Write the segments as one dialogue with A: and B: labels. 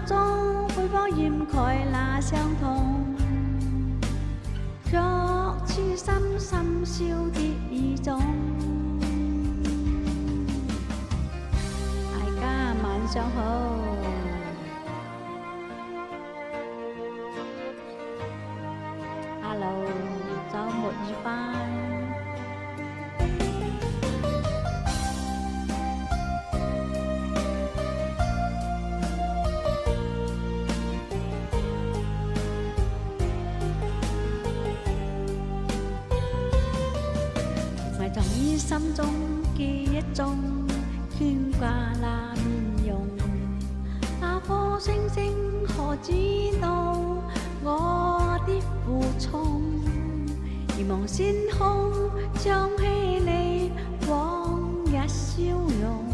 A: 中，會否掩蓋那傷痛？卻痴心深宵的意種。大家晚上好。Hello， 週末愉快。埋藏於心中記憶中，牽掛那面容。那顆星星可知道我的苦衷？如望星空，想起你往日笑容，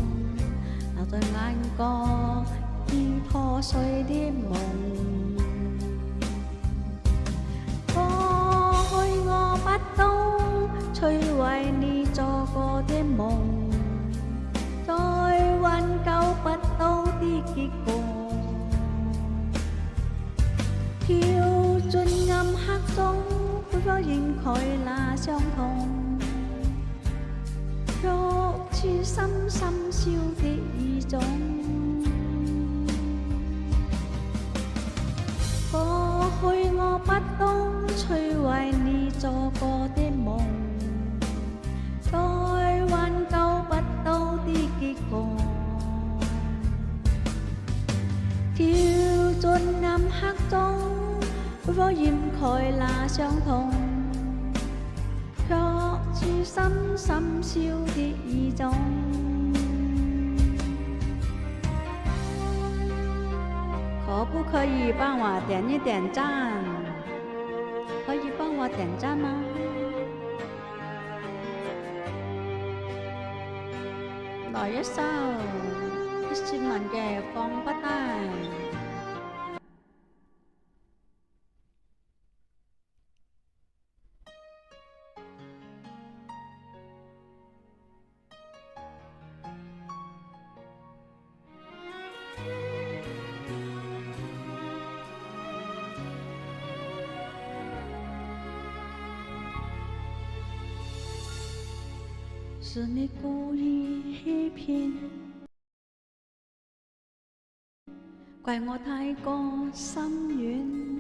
A: 留在眼角已破碎的夢。過去我不懂摧毀你做過的夢，再挽救不到的結果。跳進暗黑中，會否掩蓋那傷痛？卻痴心深宵的意種。過去我不懂摧毀你做過的夢，再挽救不到的結果。跳進暗黑中，會否掩蓋那傷痛？卻痴心深宵的意種。可不可以幫我點一點讚？可以幫我點讚嗎？來一首葉倩文嘅《放不低》。是你故意欺騙，怪我太過心軟。